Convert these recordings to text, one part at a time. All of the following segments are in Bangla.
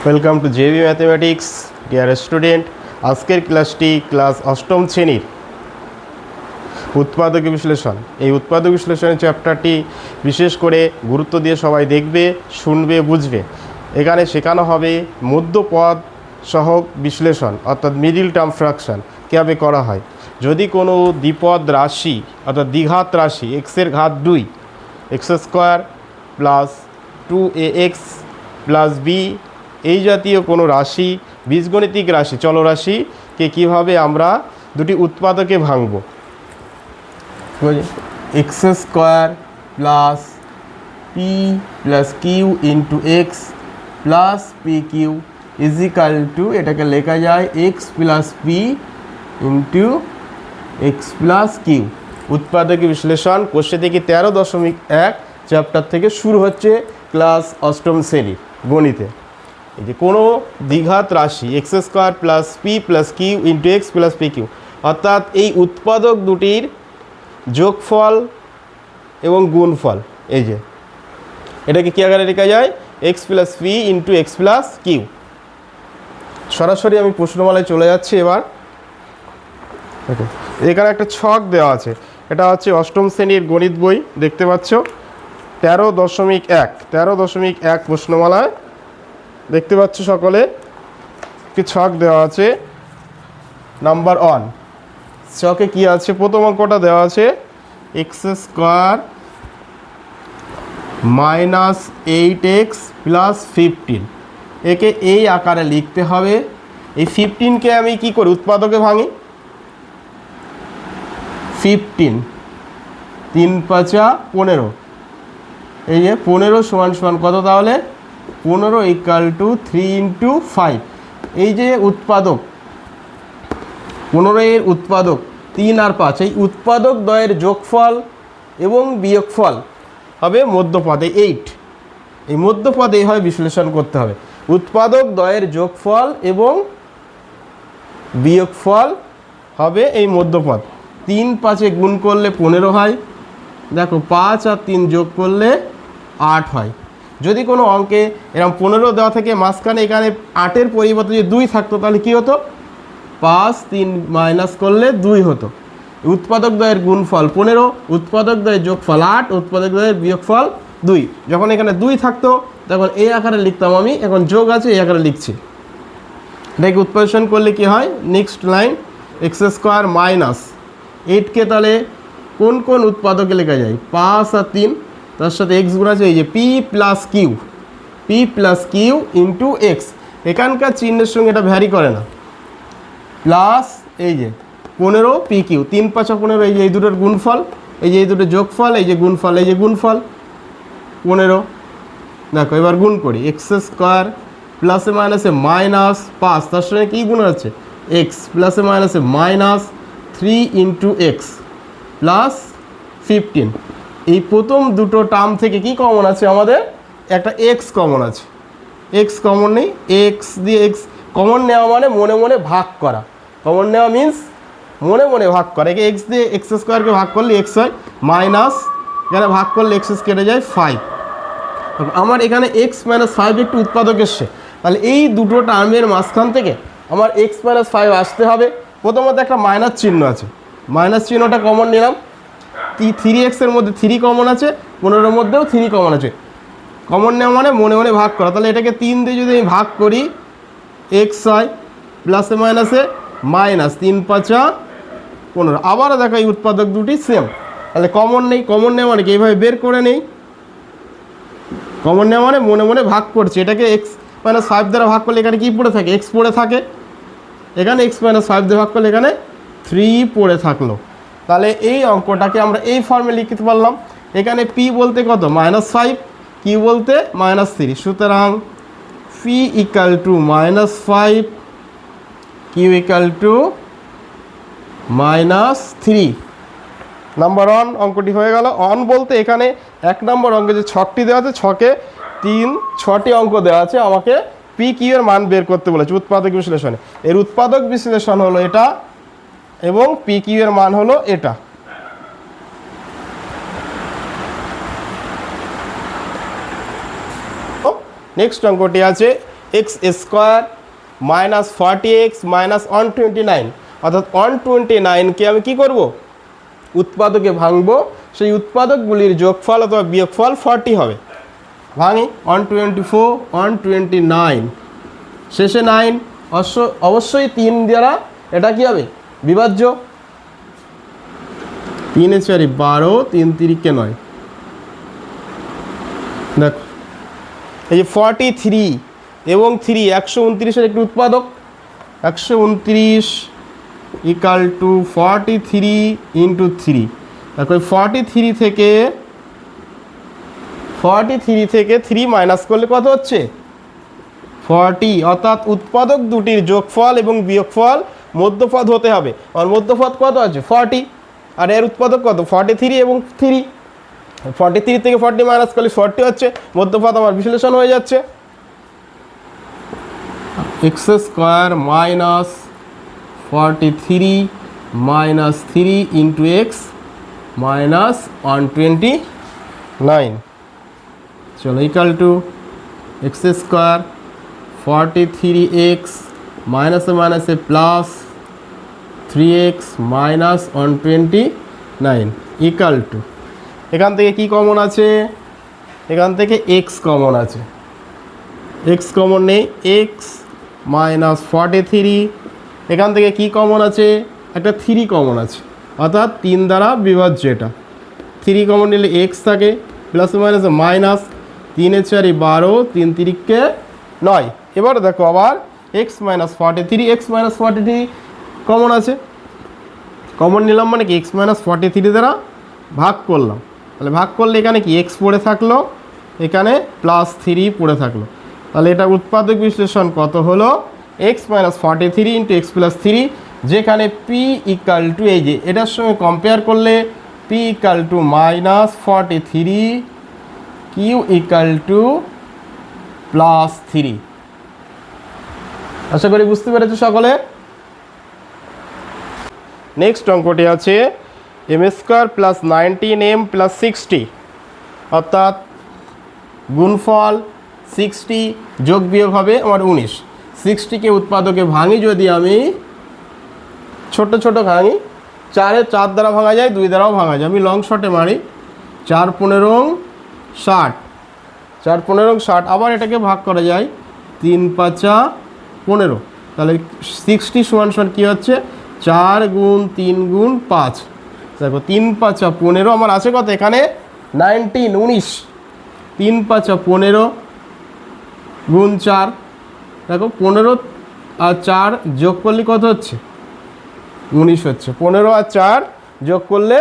Welcome to JB mathematics dear student. আজকের ক্লাসটি ক্লাস অষ্টম শ্রেণীর উৎপাদক বিশ্লেষণ। এই উৎপাদক বিশ্লেষণের চ্যাপ্টারটি বিশেষ করে গুরুত্ব দিয়ে সবাই দেখবে, শুনবে, বুঝবে। এখানে শেখানো হবে মধ্যপদ সহগ বিশ্লেষণ অর্থাৎ মিডিল টার্ম ফ্র্যাকশন কীভাবে করা হয়। যদি কোনো দ্বিপদ রাশি অর্থাৎ দ্বিঘাত রাশি এক্সের ঘাত 2 x square plus 2ax plus B এই জাতীয় কোনো রাশি, বীজগণিতিক রাশি, চলরাশিকে কীভাবে আমরা দুটি উৎপাদকে ভাঙব। X square plus p plus q into x plus p q equal to, এটাকে লেখা যায় x plus p into x plus q. উৎপাদক বিশ্লেষণ কোশ্চেন থেকে 13.1 চ্যাপ্টার থেকে শুরু হচ্ছে ক্লাস অষ্টম শ্রেণীর গণিতে। এই যে কোনো দ্বিঘাত রাশি x square plus p plus q into x plus p q, অর্থাৎ এই উৎপাদক দুটির যোগফল এবং গুণফল। এই যে এটাকে কী আকারে লেখা যায়? X plus p into x plus q. সরাসরি আমি প্রশ্নমালায় চলে যাচ্ছি এবার। এখানে একটা ছক দেওয়া আছে, এটা হচ্ছে অষ্টম শ্রেণীর গণিত বই, দেখতে পাচ্ছ 13.1 প্রশ্নমালায় দেখতে পাচ্ছ সকলে। কি ছক দেওয়া আছে? নাম্বার 1 ছকে কি আছে? প্রথম অঙ্কটা দেওয়া আছে x square minus 8x plus 15। একে এই আকারে লিখতে হবে। এই 15কে আমি কি করি? উৎপাদকে ভাঙি। 15 3 5 15, এই যে 15 সমান সমান কত? তাহলে 15 ইকুয়াল টু 3 ইন্টু 5। এই যে উৎপাদক 15 এর উৎপাদক 3 আর 5, এই উৎপাদক দ্বয়ের যোগফল এবং বিয়োগফল হবে মধ্যপদে 8। এই মধ্যপদে এইভাবে বিশ্লেষণ করতে হবে। উৎপাদক দ্বয়ের যোগফল এবং বিয়োগফল হবে এই মধ্যপদ। 3 5 গুণ করলে 15 হয়। দেখো 5 আর 3 যোগ করলে 8 হয়। যদি কোনো অঙ্কে এরকম 15 দেওয়া থেকে মাঝখানে এখানে 8-এর পরিবর্তে যদি 2 থাকতো তাহলে কী হতো? 5 3 মাইনাস করলে 2 হতো। উৎপাদক দ্বয়ের গুণফল 15, উৎপাদক দ্বয়ের যোগফল 8, উৎপাদক দ্বয়ের বিয়োগফল 2। যখন এখানে 2 থাকতো তখন এই আকারে লিখতাম আমি, এখন যোগ আছে এই আকারে লিখছি। এটাকে উৎপাদন করলে কি হয়? Next line x square minus 8কে তাহলে কোন কোন উৎপাদকে লেখা যায়? 5 আর 3, তার সাথে এক্স গুণ আছে, এই যে p plus q into x. এখানকার চিহ্নের সঙ্গে এটা ভ্যারি করে না। প্লাস এই যে 15 পি কিউ, 3 5 15, এই যে এই দুটোর গুণফল, এই যে এই দুটো যোগফল, এই যে গুণফল, এই যে গুণফল 15। দেখো এবার গুণ করি। এক্স স্কোয়ার প্লাসে মাইনাসে মাইনাস 5, তার সঙ্গে কী গুণ আছে? এক্স প্লাসে মাইনাসে মাইনাস 3 ইন্টু এক্স প্লাস 15। এই প্রথম দুটো টার্ম থেকে কি কমন আছে? আমাদের একটা এক্স কমন আছে। এক্স কমন নেই, এক্স দিয়ে এক্স কমন নেওয়া মানে মনে মনে ভাগ করা। কমন নেওয়া মিন্স মনে মনে ভাগ করা। একে এক্স দিয়ে এক্স স্কোয়ারকে ভাগ করলে এক্স হয়, মাইনাস এখানে ভাগ করলে এক্স কেটে যায় 5। আমার এখানে এক্স মাইনাস 5 একটু উৎপাদক এসছে, তাহলে এই দুটো টার্মের মাঝখান থেকে আমার এক্স মাইনাস 5 আসতে হবে। প্রথমত একটা মাইনাস চিহ্ন আছে, মাইনাস চিহ্নটা কমন নিলাম। 3x-এর মধ্যে 3 কমন আছে, 15-এর মধ্যেও 3 কমন আছে। কমন নেওয়া মানে মনে মনে ভাগ করা। তাহলে এটাকে 3 দিয়ে যদি আমি ভাগ করি এক্স হয়, প্লাসে মাইনাসে মাইনাস 3 5 15। আবারও দেখো এই উৎপাদক দুটি সেম, তাহলে কমন নেই। কমন নেওয়া মানে কি? এইভাবে বের করে নেই। কমন নেওয়া মানে মনে মনে ভাগ করছে। এটাকে এক্স মাইনাস 5 দ্বারা ভাগ করলে এখানে কী পড়ে থাকে? এক্স পড়ে থাকে। এখানে এক্স মাইনাস 5 দিয়ে ভাগ করলে এখানে 3 পড়ে থাকলো। তাহলে এই অঙ্কটাকে আমরা এই ফর্মে লিখতে পারলাম। এখানে পি বলতে কত? -5, কিউ বলতে -3। সুতরাং p equal to -5, q equal to -3। Number 1 অঙ্কটি হয়ে গেল। অন বলতে এখানে 1 নম্বর অঙ্কে যে ছকটি দেওয়া আছে, ছকে 6টি অঙ্ক দেওয়া আছে। আমাকে পি কিউ এর মান বের করতে বলেছে উৎপাদক বিশ্লেষণে। এর উৎপাদক বিশ্লেষণ হলো এটা এবং পি কিউ এর মান হলো এটা। নেক্সট অঙ্কটি আছে x square minus 40x minus 129, অর্থাৎ 129কে আমি কি করব, উৎপাদকে ভাঙবো, সেই উৎপাদকগুলির যোগফল অথবা বিয়োগফল 40 হবে। ভাঙি 124 129 শেষে 9, অবশ্যই 3 দ্বারা এটা কি হবে, বিভাজ্য। 3 এ 4 12, 3 3 9। দেখো এই যে 43 এবং 3 129-এর একটি উৎপাদক, 129 ইকাল টু 43 ইন্টু 3। দেখো 43 থেকে 3 মাইনাস করলে কত হচ্ছে, 40, অর্থাৎ উৎপাদক দুটির যোগফল এবং বিয়োগফল মধ্যপদ হতে হবে। আর মধ্যপদ কত আছে, 40, আর এর উৎপাদক কত, 43 এবং 3। 43 থেকে 40 মাইনাস করলে 40 হচ্ছে, মধ্যপদ আমার বিশ্লেষণ হয়ে যাচ্ছে। X square minus 43 minus 3 into x minus 129, চলো equal to x square 43x মাইনাসে মাইনাসে plus 3x minus 129 equal to, এখান থেকে কি কমন আছে, এখান থেকে x কমন আছে, x কমন নেই, x মাইনাস 43, এখান থেকে কি কমন আছে, একটা 3 কমন আছে, অর্থাৎ 3 দ্বারা বিভাজ্য। এটা 3 কমন নিলে x থাকে, প্লাস মাইনাসে মাইনাস, 3 এ 4 12, 3 3 9। এবার দেখো আবার x মাইনাস 43 কমন আছে, কমন নিলাম মানে কি x মাইনাস 43 দ্বারা ভাগ করলাম, তাহলে ভাগ করলে এখানে কি x পড়ে থাকলো, এখানে প্লাস 3 পড়ে থাকলো, তাহলে এটা উৎপাদক বিশ্লেষণ কত হলো, x minus 43 into x plus 3, যেখানে p ইকাল টু, এই যে এটার সঙ্গে কম্পেয়ার করলে p equal to minus 43, q equal to plus 3। আশা করি বুঝতে পেরেছো সকলে। নেক্সট অঙ্কটি আছে M square plus 19m plus 60, অর্থাৎ গুণফল 60 যোগ বিয়োগ হবে আমার 19। 60কে উৎপাদকে ভাঙি, যদি আমি ছোট ছোট ভাঙি, 4-এ 4 দ্বারা ভাঙা যায়, 2 দ্বারাও ভাঙা যায়, আমি লং শর্টে মারি, 4 15 60, 4 15 60, আবার এটাকে ভাগ করা যায় 3 5 15, তাহলে 60 সমান সমান কী হচ্ছে, 4 গুণ 3 গুণ 5, দেখো 3 5 15, আমার আছে কত এখানে 19, 3 5 15 গুণ 4, দেখো 15 আর 4 যোগ করলে কত হচ্ছে, 19 হচ্ছে, 15 আর 4 যোগ করলে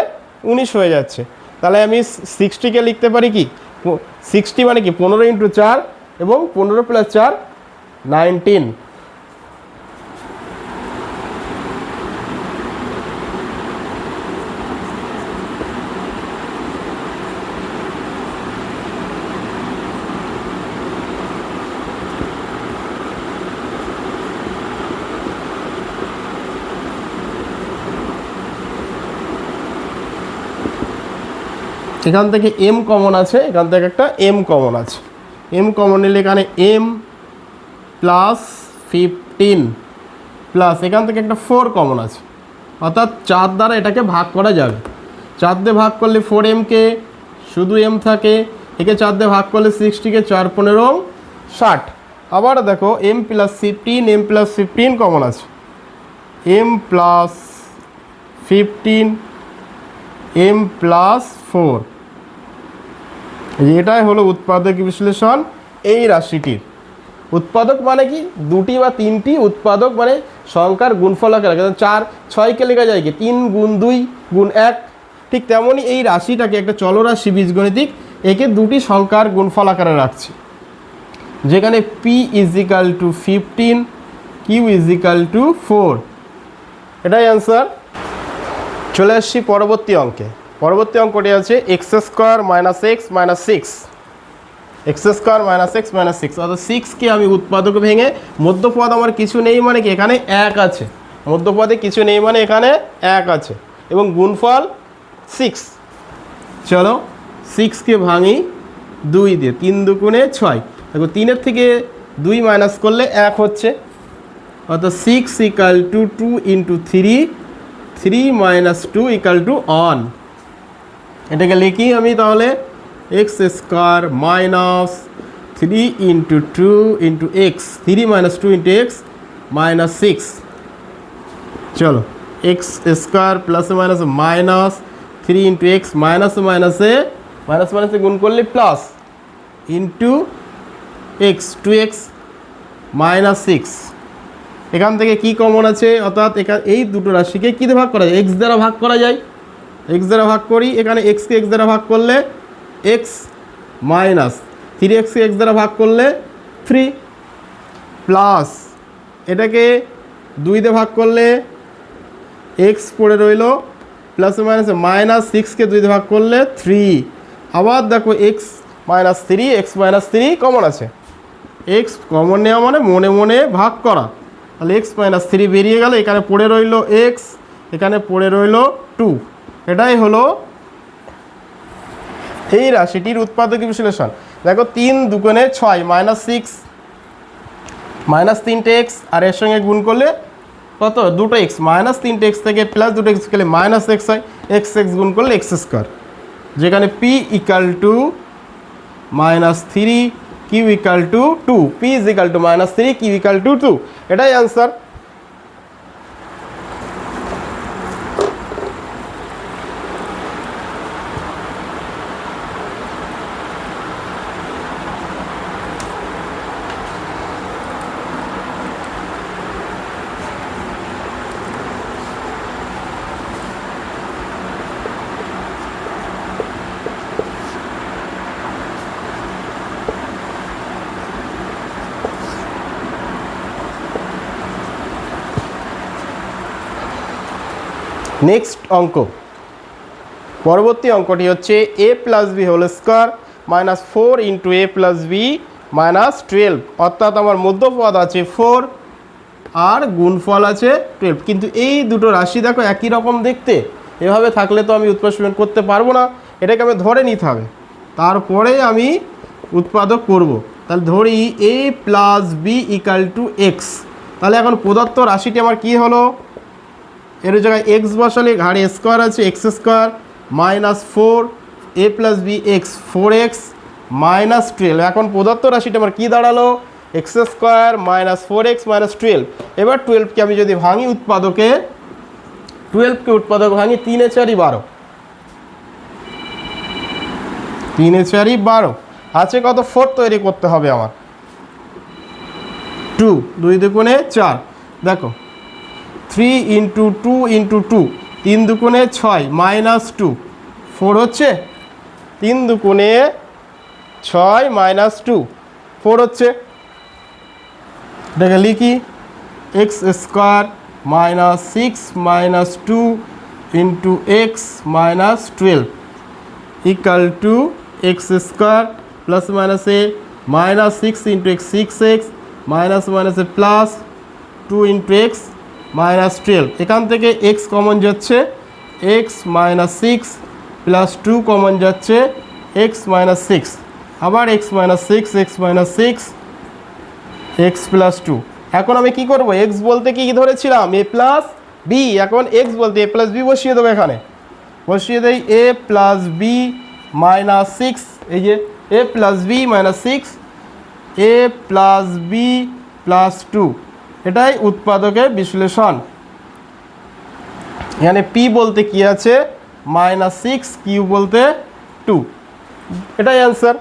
19 হয়ে যাচ্ছে। তাহলে আমি 60কে লিখতে পারি কি, 60 মানে কি 15 ইন্টু 4 এবং 15 প্লাস 4 19। এখান থেকে m কমন আছে, এখান থেকে একটা m কমন আছে, m কমন নিলে এখানে m প্লাস 15 প্লাস এখান থেকে একটা 4 কমন আছে, অর্থাৎ 4 দ্বারা এটাকে ভাগ করা যাবে। 4 দিয়ে ভাগ করলে 4mকে শুধু m থাকে, একে 4 দিয়ে ভাগ করলে 60কে 4 15 60। আবার দেখো m প্লাস 15 কমন আছে, m প্লাস 15 m প্লাস 4, এটাই হলো উৎপাদক বিশ্লেষণ এই রাশিটির। উৎপাদক মানে কি, 2টি বা 3টি উৎপাদক মানে সংখ্যার গুণফল আকারে, 4 6কে লেখা যায় কি 3 গুণ 2 গুণ 1, ঠিক তেমনই এই রাশিটাকে একটা চলরাশি বীজগণিতিক, একে 2টি সংখ্যার গুণফল আকারে রাখছি, যেখানে p is equal to 15, q is equal to 4, এটাই অ্যান্সার। চলে আসছি পরবর্তী অঙ্কে। পরবর্তী অঙ্কটি আছে x square minus x minus 6, x square minus x minus 6, অর্থাৎ 6কে আমি উৎপাদক ভেঙে, মধ্যপদ আমার কিছু নেই মানে কি এখানে 1 আছে, মধ্যপদে কিছু নেই মানে এখানে 1 আছে, এবং গুণফল 6। চলো 6কে ভাঙি 2 দিয়ে, 3 2 6, দেখো 3-এর থেকে 2 মাইনাস করলে 1 হচ্ছে, অর্থাৎ 6 equal to 2 into 3, 3 minus 2 equal to 1। এটাকে লিখি আমি তাহলে x square minus 3 into 2 into x, 3 minus 2 into x minus 6। চলো এক্স স্কোয়ার প্লাসে মাইনাসে মাইনাস 3 ইন্টু এক্স, মাইনাসে মাইনাসে গুণ করলে plus into x, 2x minus 6। এখান থেকে কি কমন আছে, অর্থাৎ এই দুটো রাশিকে কী দিয়ে ভাগ করা যায়, এক্স দ্বারা ভাগ করা যায়। এক্স দ্বারা ভাগ করি, এখানে এক্সকে এক্স দ্বারা ভাগ করলে এক্স মাইনাস 3xকে এক্স দ্বারা ভাগ করলে 3 প্লাস এটাকে 2 দিয়ে ভাগ করলে এক্স পড়ে রইল, প্লাসে মাইনাসে মাইনাস 6কে 2 দিয়ে ভাগ করলে 3। আবার দেখো x minus 3, x minus 3 common আছে, এক্স কমন নেওয়া মানে মনে মনে ভাগ করা, তাহলে এক্স মাইনাস 3 বেরিয়ে গেল, এখানে পড়ে রইল এক্স, এখানে পড়ে রইল 2। এটাই হলো এই রাশিটির উৎপাদক বিশ্লেষণ। দেখো 3 দুগুণে 6 মাইনাস 6 মাইনাস 3টে এক্স, আর এর সঙ্গে গুণ করলে কত, 2টো এক্স, মাইনাস 3টে এক্স থেকে প্লাস 2টো এক্স গেলে মাইনাস এক্স হয়, এক্স এক্স গুণ করলে এক্স স্কোয়ার, যেখানে p equal to minus 3, q equal to 2, p is equal to minus 3, q equal to 2, এটাই অ্যান্সার। নেক্সট অঙ্ক, পরবর্তী অঙ্কটি হচ্ছে a plus b whole square minus 4 into a plus b minus 12, অর্থাৎ আমার মধ্যপদ আছে 4 আর গুণফল আছে 12, কিন্তু এই দুটো রাশি দেখো একই রকম দেখতে, এভাবে থাকলে তো আমি উৎপাদক করতে পারবো না, এটাকে আমি ধরে নিতে হবে, তারপরে আমি উৎপাদক করব। তাহলে ধরি a plus b equal to x, তাহলে এখন প্রদত্ত রাশিটি আমার কি হলো, এর জায়গায় এক্স বসালে ঘাড়ে স্কোয়ার আছে, x square minus 4 a plus b x 4x minus 12। এখন প্রদত্ত রাশিটা আমার কী দাঁড়ালো, x square minus 4x minus 12। এবার 12কে আমি যদি ভাঙি উৎপাদকে, 12কে উৎপাদক ভাঙি 3 এ 4 12, 3 এ 4 12 আছে কত, 4 তৈরি করতে হবে আমার, 2 2 দুগুণে 4, দেখো 3 ইন্টু 2 ইন্টু 2, 3 দুগুণে 6 মাইনাস 2, 4 হচ্ছে, 3 দুগুণে 6 মাইনাস 2, 4 হচ্ছে। এটাকে লিখি x square minus 6 minus 2 into x minus 12 equal to x square plus মাইনাসে minus 6 into x 6x minus মাইনাসে প্লাস 2 ইন্টু এক্স মাইনাস 12। এখান থেকে এক্স কমন যাচ্ছে, এক্স মাইনাস 6 প্লাস 2 কমন যাচ্ছে, এক্স মাইনাস 6, আবার x minus 6, x minus 6, x plus 2। এখন আমি কি করব, এক্স বলতে কি ধরেছিলাম এ প্লাস বি, এখন এক্স বলতে এ প্লাস বি বসিয়ে দেবো, এখানে বসিয়ে দেই এ প্লাস বি মাইনাস 6, এই যে এ প্লাস বি মাইনাস 6, এ প্লাস বি প্লাস 2, এটাই উৎপাদকের বিশ্লেষণ। এখানে পি বলতে কি আছে মাইনাস 6, কিউ বলতে 2, এটাই অ্যান্সার।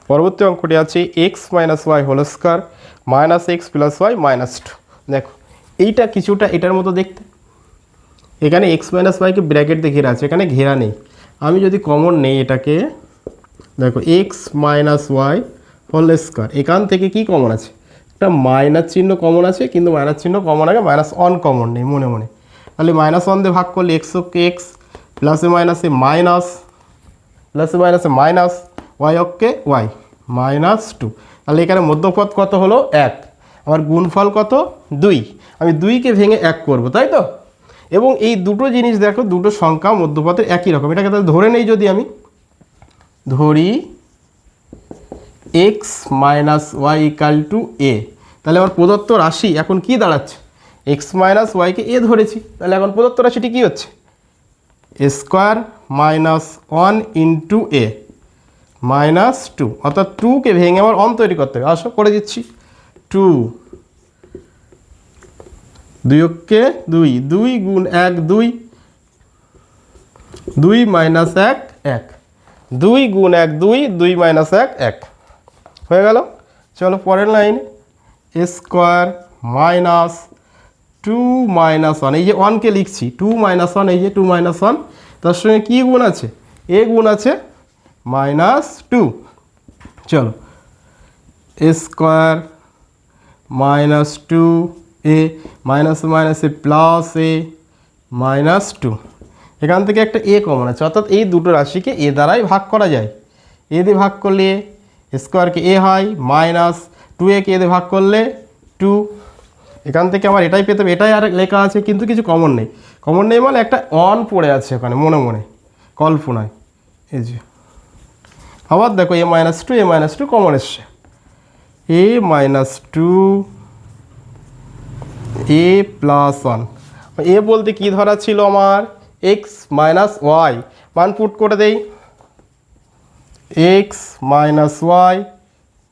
পরবর্তী অঙ্কটি আছে x minus y whole square minus x plus y minus 2। দেখো এইটা কিছুটা এটার মতো দেখতে, এখানে এক্স মাইনাস ওয়াইকে ব্র্যাকেট দিয়ে ঘেরা আছে, এখানে ঘেরা নেই। আমি যদি কমন নেই এটাকে, দেখো x minus y whole square, এখান থেকে কি কমন আছে, একটা মাইনাস চিহ্ন কমন আছে, কিন্তু মাইনাস চিহ্ন কমন আগে মাইনাস 1 কমন নেই মনে মনে, তাহলে মাইনাস 1 দিয়ে ভাগ করলে এক্সকে এক্স, প্লাসে মাইনাসে মাইনাস, প্লাসে মাইনাসে মাইনাস, ওয়াই অক্ষে ওয়াই মাইনাস 2। তাহলে এখানে মধ্যপদ কত হলো 1, আমার গুণফল কত 2, আমি 2কে ভেঙে 1 করব, তাই তো। এবং এই দুটো জিনিস দেখো, দুটো সংখ্যা মধ্যপদের একই রকম, এটাকে তাহলে ধরে নেই, যদি আমি ধরি x minus y equal to a. তাহলে আমার প্রদত্ত রাশি এখন কি দাঁড়াচ্ছে, এক্স মাইনাস ওয়াইকে এ ধরেছি, তাহলে এখন প্রদত্ত রাশিটি কী হচ্ছে, এ square minus 1 into a minus 2, অর্থাৎ 2কে ভেঙে আমার অন তৈরি করতে হবে। আসো করে দিচ্ছি, 2 2কে 2, 2 গুণ 1 2, 2 মাইনাস 1 1, 2 গুণ 1 2, 2 মাইনাস 1 1 হয়ে গেল। চলো পরের লাইন, এ স্কোয়ার মাইনাস 2 মাইনাস 1, এই যে 1কে লিখছি 2 মাইনাস 1, এই যে 2 মাইনাস 1, তার সঙ্গে কী গুণ আছে, এ গুণ আছে মাইনাস 2। চলো এ স্কোয়ার মাইনাস 2 এ মাইনাস মাইনাস এ প্লাস এ মাইনাস 2, এখান থেকে একটা এ কমন আছে, অর্থাৎ এই দুটো রাশিকে এ দ্বারাই ভাগ করা যায়। এ দিয়ে ভাগ করলে এ স্কোয়ারকে এ হয়, মাইনাস 2a-কে এ দিয়ে ভাগ করলে 2, এখান থেকে আমার এটাই পেতে হবে, এটাই আর লেখা আছে কিন্তু কিছু কমন নেই। কমন নেই মানে একটা অন পড়ে আছে ওখানে মনে মনে কল্পনায়, এই যে আবার দেখো এ মাইনাস 2 এ মাইনাস 2 কমন এসছে, এ মাইনাস 2 এ প্লাস 1, এ বলতে কি ধরা ছিল আমার, এক্স মাইনাস ওয়াই, মান পুট করে দেই, x minus y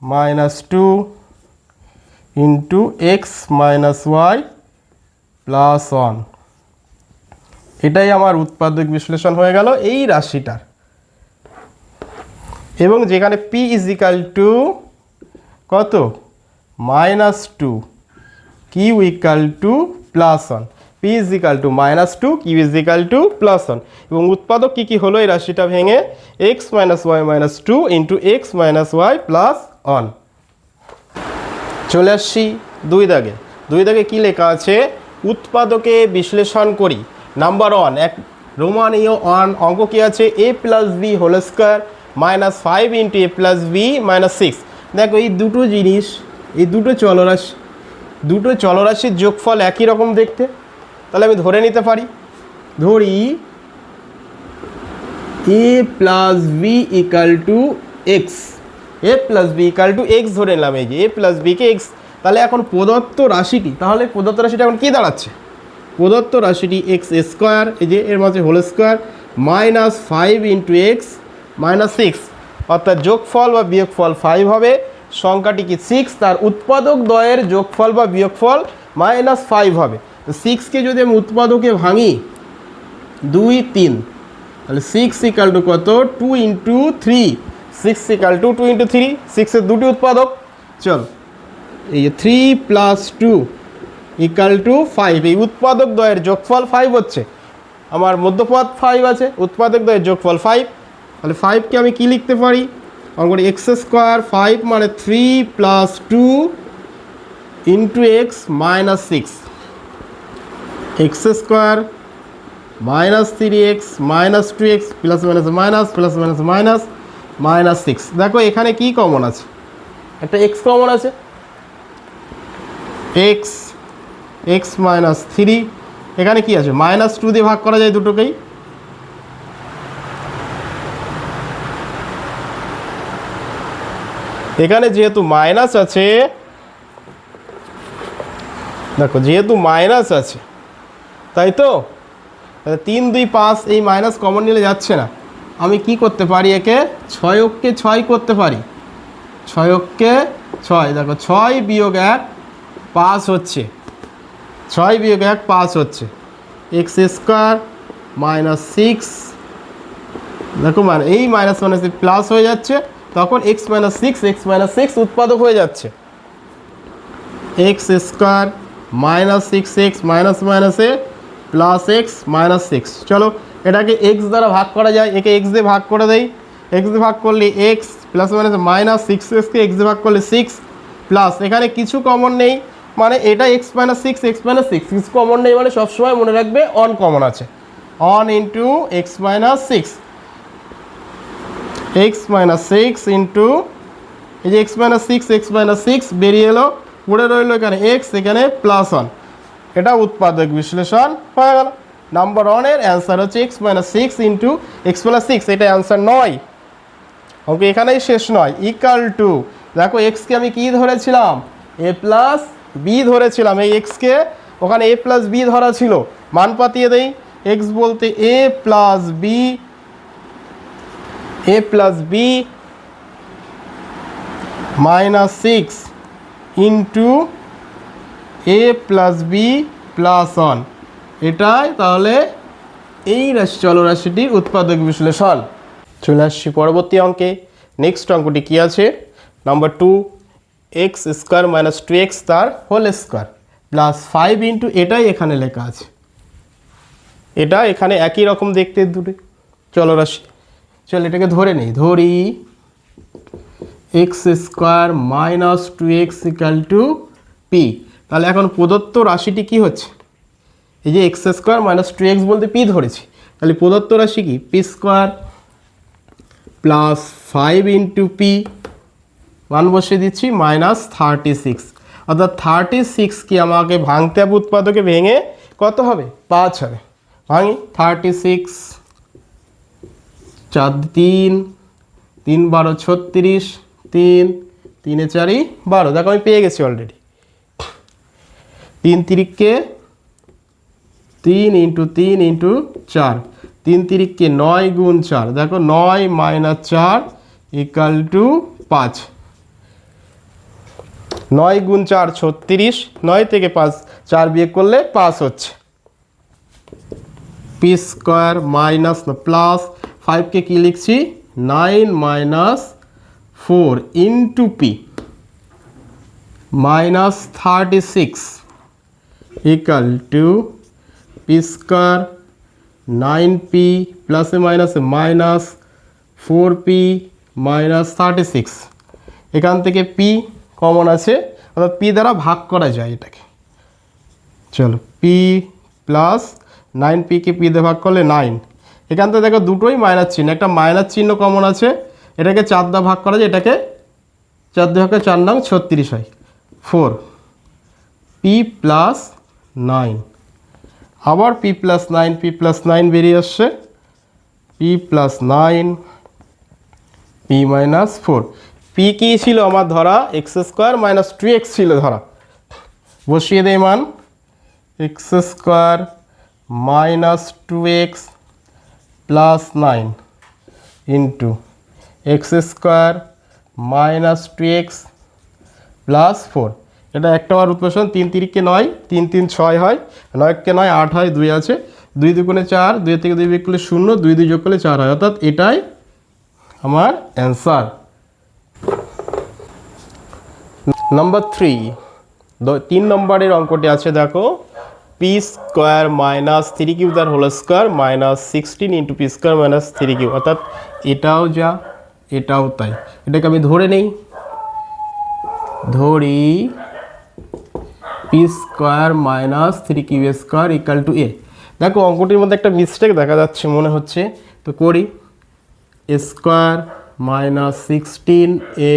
minus 2 into x minus y plus 1, এটাই আমার উৎপাদক বিশ্লেষণ হয়ে গেল এই রাশিটার। এবং যেখানে পি ইজ ইকাল টু কত, minus 2, q equal to plus 1, p is equal to minus 2, q is equal to plus 1, এবং উৎপাদক কী কী হলো এই রাশিটা ভেঙে, x minus y minus 2 into x minus y plus 1। চলে আসছি 2 দাগে। 2 দাগে কী লেখা আছে, উৎপাদকে বিশ্লেষণ করি। নাম্বার 1, এক রোমানীয় অঙ্ক কী আছে, a plus b whole square minus 5 into a plus b minus 6। দেখো এই দুটো জিনিস, এই দুটো চলরাশির যোগফল একই রকম দেখতে, তাহলে আমি ধরে নিতে পারি, ধরি a plus b equal to x, a plus b equal to x ধরে নিলাম, এই যে এ প্লাস বিকে এক্স। তাহলে এখন প্রদত্ত রাশিটি, তাহলে প্রদত্ত রাশিটা এখন কী দাঁড়াচ্ছে, প্রদত্ত রাশিটি এক্স স্কোয়ার, এই যে এর মাঝে whole square minus 5 into x minus 6, অর্থাৎ যোগফল বা বিয়োগফল 5 হবে, সংখ্যাটি কি 6, তার উৎপাদক দ্বয়ের যোগফল বা বিয়োগফল মাইনাস 5 হবে। তো 6কে যদি আমি উৎপাদকে ভাঙি 2 3, তাহলে 6 ইকাল টু কত, 2 ইন্টু 3, 6 ইকাল টু 2 ইন্টু 3, 6-এর দুটি উৎপাদক। চল এই যে 3 প্লাস 2 ইকাল টু 5, এই উৎপাদক দ্বয়ের যোগফল 5 হচ্ছে, আমার মধ্যপদ 5 আছে, উৎপাদক দ্বয়ের যোগফল 5, তাহলে 5কে আমি কি লিখতে পারি, অঙ্কটি এক্স স্কোয়ার 5 মানে 3 plus 2 into x minus 6, x square minus 3x minus 2x plus minus minus plus minus minus minus 6। দেখো এখানে কি কমন আছে, একটা এক্স কমন আছে, এক্স এক্স মাইনাস 3, এখানে কি আছে মাইনাস 2 দিয়ে ভাগ করা যায় দুটোকেই, এখানে যেহেতু মাইনাস আছে, দেখো যেহেতু মাইনাস আছে তাই তো, 3 2 5, এই মাইনাস কমন নিলে যাচ্ছে না, আমি কি করতে পারি, একে 6কে 6 করতে পারি, 6কে 6, দেখো 6 বিয়োগ 1 5 হচ্ছে, 6 বিয়োগ 1 5 হচ্ছে, এক্স স্কোয়ার মাইনাস 6, দেখো মানে এই মাইনাস মাইনাস প্লাস হয়ে যাচ্ছে, তখন এক্স মাইনাস 6 উৎপাদক হয়ে যাচ্ছে, x square minus 6x minus মাইনাসে প্লাস এক্স মাইনাস 6। চলো এটাকে এক্স দ্বারা ভাগ করা যায়, একে এক্স দিয়ে ভাগ করে দেই, এক্স দিয়ে ভাগ করলে এক্স প্লাস মাইনাস মাইনাস 6xকে এক্স দিয়ে ভাগ করলে 6 প্লাস, এখানে কিছু কমন নেই মানে এটা এক্স মাইনাস 6 কিছু কমন নেই মানে সবসময় মনে রাখবে অন কমন আছে, on into x minus 6, x minus 6 into এই যে এক্স মাইনাস 6 বেরিয়ে এলো, পড়ে রইল এখানে এক্স, এখানে প্লাস 1, এটা উৎপাদক বিশ্লেষণ হয়ে গেল। নাম্বার 1 এর অ্যান্সার হচ্ছে x minus 6 into x plus 6, এটা অ্যান্সার নয়। ওকে, এখানেই শেষ নয়, ইকাল টু, দেখো এক্সকে আমি কি ধরেছিলাম, এ প্লাস বি ধরেছিলাম, এই এক্সকে ওখানে এ প্লাস বি ধরা ছিল, মান পাতিয়ে দেই, এক্স বলতে এ plus b minus 6 into a plus B plus 1, এটাই তাহলে এই চলরাশিটির উৎপাদক বিশ্লেষণ। চলে আসছি পরবর্তী অঙ্কে। নেক্সট অঙ্কটি কী আছে, number 2, x square minus 2x তার হোল স্কোয়ার প্লাস 5 ইন্টু, এটাই এখানে লেখা আছে, এটা এখানে একই রকম দেখতে দুটো চলরাশি। চল এটাকে ধরে নেই, ধরি x square minus 2x equal to P. তাহলে এখন প্রদত্ত রাশিটি কি হচ্ছে, এই যে এক্স স্কোয়ার মাইনাস 2x বলতে পি ধরেছি, তাহলে প্রদত্ত রাশি কি, P square plus 5 into P, মান বসিয়ে দিচ্ছি মাইনাস 36, অর্থাৎ 36 কি আমাকে ভাঙতে হবে উৎপাদকে, ভেঙে কত হবে, 5 হবে। ভাঙি 36, 4 3 3 12 36, 3 3 4 12, দেখো আমি পেয়ে গেছি অলরেডি। 3 তিরিককে 3 ইন্টু 3 ইন্টু 4, 3 তিরিককে 9 গুণ 4, দেখো 9 মাইনাস 4 ইকাল টু 5, 9 গুণ 4 36, 9 থেকে 5 4 বিয়োগ করলে 5 হচ্ছে। পি স্কোয়ার মাইনাস প্লাস 5কে কী লিখছি, 9 minus 4 into P minus 36 equal to P square 9p প্লাসে মাইনাসে মাইনাস 4p মাইনাস 36, এখান থেকে পি কমন আছে, অর্থাৎ পি দ্বারা ভাগ করা যায় এটাকে। চলো পি প্লাস 9pকে পি দিয়ে ভাগ করলে 9, এখান থেকে দেখো দুটোই মাইনাস চিহ্ন, একটা মাইনাস চিহ্ন কমন আছে, এটাকে 4 দ্বারা ভাগ করা যায়, এটাকে 4 দিয়ে ভাগ 4 9 36 হয়, 4 পি প্লাস 9, আবার পি প্লাস 9 বেরিয়ে আসছে, p plus 9 p minus 4, p কী ছিল আমার ধরা, এক্স স্কোয়ার মাইনাস 2x ছিল ধরা, বসিয়ে দেয় মান, x square minus 2x plus 9 into x square minus 2x plus 4, এটা একটা বার উৎপাদন, 3 তিরিককে 9, 3 3 6 হয়, 9কে 9 8 হয়, 2 আছে, 2 দুগুণে 4, 2 থেকে 2 বিয়োগ করলে 0, 2 2 যোগ করলে 4 হয়, অর্থাৎ এটাই আমার অ্যান্সার। নাম্বার 3, 3 নম্বরের অঙ্কটি আছে, দেখো পি স্কোয়ার মাইনাস 3 কিউ তার whole square minus 16 into p square minus 3 q, অর্থাৎ এটাও যা এটাও তাই, এটাকে আমি ধরে নেই, ধরি p square minus 3 q square equal to a. দেখো অঙ্কটির মধ্যে একটা মিস্টেক দেখা যাচ্ছে মনে হচ্ছে, তো করি, এ স্কোয়ার মাইনাস 16 এ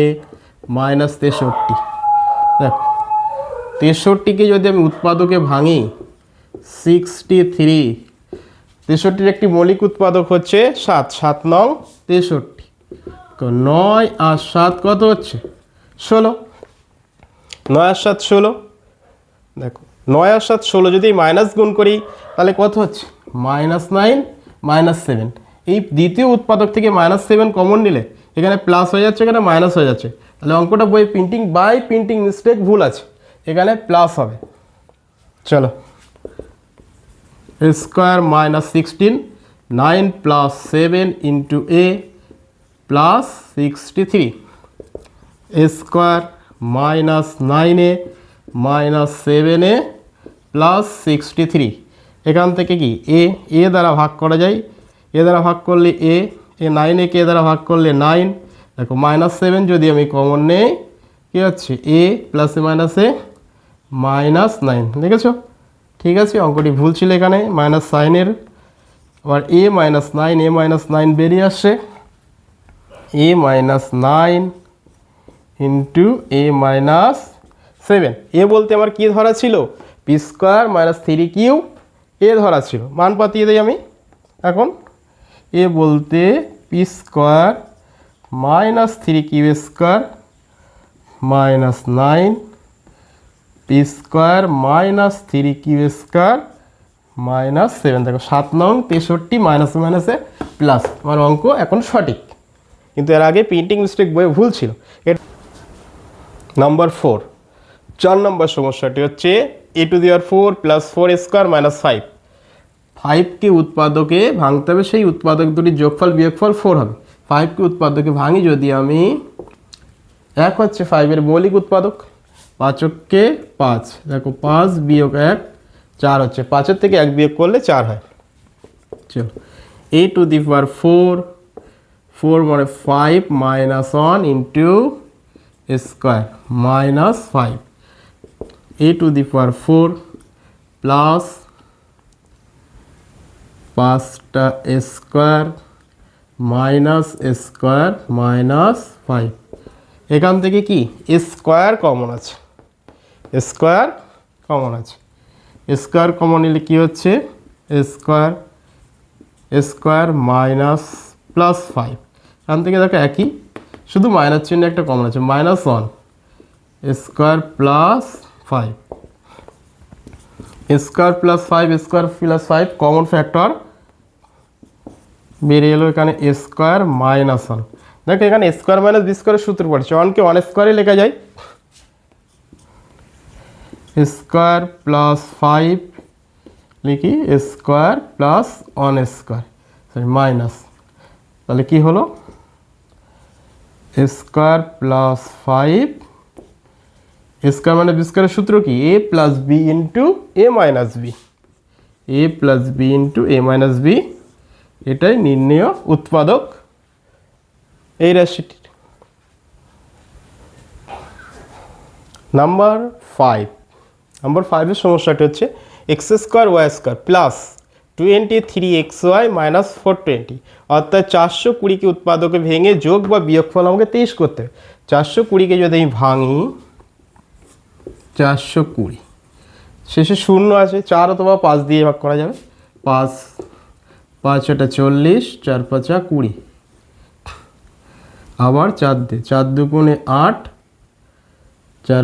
মাইনাস 63, দেখো 63কে যদি আমি উৎপাদকে ভাঙি 63, 63-র একটি মৌলিক উৎপাদক হচ্ছে 7, 7 9 63, 9 আর 7 কত হচ্ছে 16, 9 আর 7 16, দেখো 9 আর 7 16, যদি মাইনাস গুণ করি তাহলে কত হচ্ছে -9 -7, এই দ্বিতীয় উৎপাদক থেকে -7 কমন নিলে এখানে প্লাস হয়ে যাচ্ছে, এখানে মাইনাস হয়ে যাচ্ছে, তাহলে অঙ্কটা বই প্রিন্টিং মিস্টেক ভুল আছে, এখানে প্লাস হবে। চলো square minus 16, 9 plus 7 into a plus 63, square minus 9 A minus 7 A plus 63, এখান থেকে কি এ দ্বারা ভাগ করা যায়, এ দ্বারা ভাগ করলে এ 9 একে এ দ্বারা ভাগ করলে 9, দেখো -7 যদি আমি কমন নেই কী হচ্ছে, এ প্লাসে মাইনাসে -9, দেখেছো, ঠিক আছে, অঙ্কটি ভুল ছিল এখানে মাইনাস সাইনের, আবার এ -9 বেরিয়ে আসছে, এ -9 ইন্টু এ -7, এ বলতে আমার কি ধরা ছিল, p square minus 3 q a ধরা ছিল, মান পাতিয়ে দিই আমি, এখন এ বলতে p square minus 3 q square minus 9 p square minus 3 q square minus 7। দেখো 7 নং 63 মাইনাস মাইনাসে প্লাস। আমার অঙ্ক এখন সঠিক, কিন্তু এর আগে প্রিন্টিং মিস্টেক বইয়ে ভুল ছিল। নাম্বার 4, 4 নম্বর সমস্যাটি হচ্ছে a⁴ প্লাস 4 স্কোয়ার মাইনাস 5। 5কে উৎপাদকে ভাঙতে হবে, সেই উৎপাদক দুটির যোগফল বিয়োগফল 4 হবে। 5কে উৎপাদকে ভাঙি যদি আমি, 1 হচ্ছে 5-এর মৌলিক উৎপাদক, 5কে 5, দেখো 5 বিয়োগ 1 4 হচ্ছে, 5-এর থেকে 1 বিয়োগ করলে 4 হয়। চলো a⁴, 4 মানে 5 minus 1 into square minus 5, a⁴ plus 5টা স্কোয়ার মাইনাস স্কোয়ার মাইনাস 5। এখান থেকে কি স্কোয়ার কমন আছে, স্কোয়ার কমন আছে, স্কোয়ার কমন নিলে কী হচ্ছে স্কোয়ার স্কোয়ার মাইনাস প্লাস 5। এখান থেকে দেখো একই, শুধু মাইনাস চিহ্ন একটা কমন আছে, minus 1 square plus 5, square plus 5 square plus 5 common factor বেরিয়ে এলো এখানে স্কোয়ার মাইনাস 1। দেখো এখানে স্কোয়ার মাইনাস বি স্কোয়ারের সূত্র পড়ছে, 1কে 1 স্কোয়ারে লেখা যায়, স্কোয়ার প্লাস 5 লিখি square plus 1 square sorry minus, তাহলে কি হলো স্কোয়ার প্লাস 5 স্কোয়ার মানে বি স্কোয়ারের সূত্র কি a plus b into a minus b, a plus b into a minus B, এটাই নির্ণেয় উৎপাদক এই রাশিটির। নাম্বার 5-এর সমস্যাটি হচ্ছে x² y² plus 23xy minus 420, অর্থাৎ 420কে উৎপাদকে ভেঙে যোগ বা বিয়োগফল আমাকে 23 করতে হবে। 420কে যদি আমি ভাঙি, 420 শেষে 0 আছে, 4 অথবা 5 দিয়ে ভাগ করা যাবে, 5 5 40, 4 5 20, আবার 4 দিয়ে, 4 2 8, 4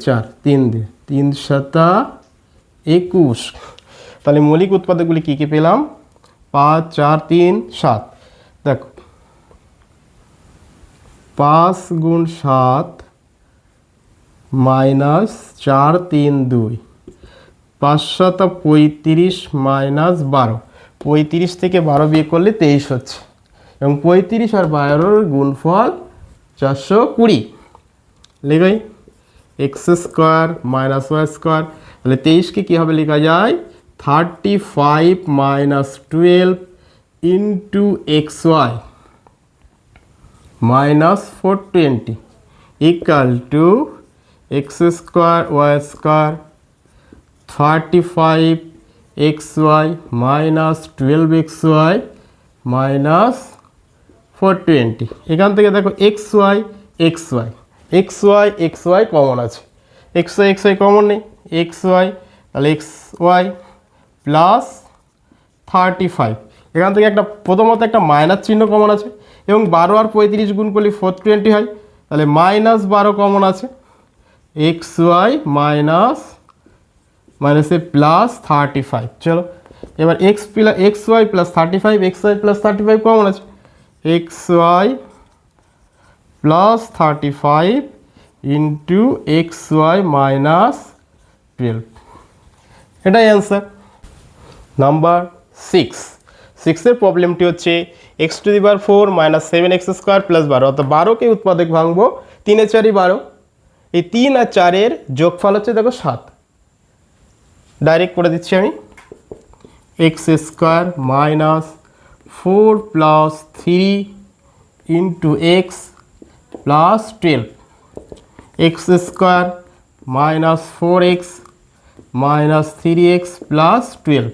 4, 3 দিয়ে, 3 7 21। তাহলে মৌলিক উৎপাদকগুলি কী কী পেলাম, 5 4 3 7। দেখো 5 গুণ 7 মাইনাস 4 3 2, 5 7 35 মাইনাস 12, 35 থেকে 12 বিয়োগ করলে 23 হচ্ছে, এবং 35 আর 12-র গুণফল 420। লিখাই x² মাইনাস y², তাহলে 23কে কীভাবে লেখা যায় 35 minus 12 into xy minus 420 equal to x² y² 35 xy minus 12xy minus 420। এখান থেকে দেখো xy xy xy xy common আছে, xy xy কমন নেই, xy তাহলে xy প্লাস 35, এখান থেকে একটা প্রথমত একটা মাইনাস চিহ্ন কমন আছে, এবং 12 আর 35 গুণ করলে 420 হয়, তাহলে মাইনাস 12 কমন আছে, xy মাইনাস মাইনাসে প্লাস 35। চলো এবার xy plus 35, xy plus 35 common আছে, xy plus 35 into xy minus 12, এটাই অ্যান্সার। নাম্বার 6-এর প্রবলেমটি হচ্ছে x⁴ মাইনাস 7x² প্লাস 12, অর্থাৎ 12কে উৎপাদক ভাঙবো, 3 4 12, এই 3 আর 4-এর যোগফল হচ্ছে দেখো 7। ডাইরেক্ট করে দিচ্ছি আমি, x² minus 4 plus 3 into x plus 12, x² minus 4x minus 3x plus 12।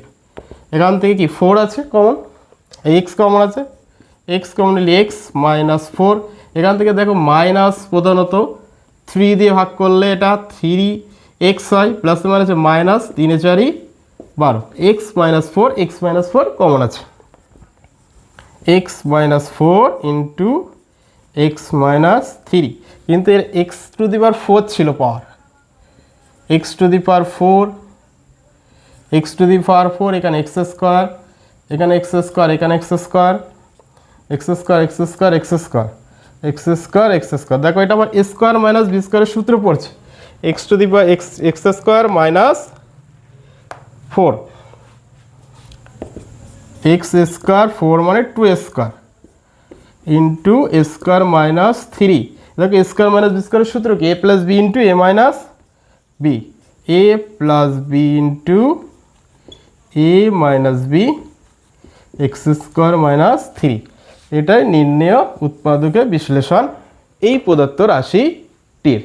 এখান থেকে কি 4 আছে কমন, x কমন আছে, x কমন নিলে x মাইনাস 4, এখান থেকে দেখো মাইনাস প্রধানত 3 দিয়ে ভাগ করলে এটা 3x হয়, plus minus minus 3 4 12, x minus 4 common আছে, x minus 4 into x minus three, কিন্তু এর x to the power four ছিল power, x to the power four, x to the power four, এখানে এক্স স্কোয়ার, এখানে এক্স স্কোয়ার, এখানে x square, x square, x square, x square, x square, x square. দেখো এটা আমার এ স্কোয়ার মাইনাস বি স্কোয়ারের সূত্র পড়ছে, x to the power x, x square minus four, x square four মানে two square into a square minus three. দেখো এ স্কোয়ার মাইনাস বি স্কোয়ারের সূত্র কি? A plus b into a minus b, a plus b into a minus b x square minus three. এটাই নির্ণেয় উৎপাদকের বিশ্লেষণ এই প্রদত্ত রাশিটির।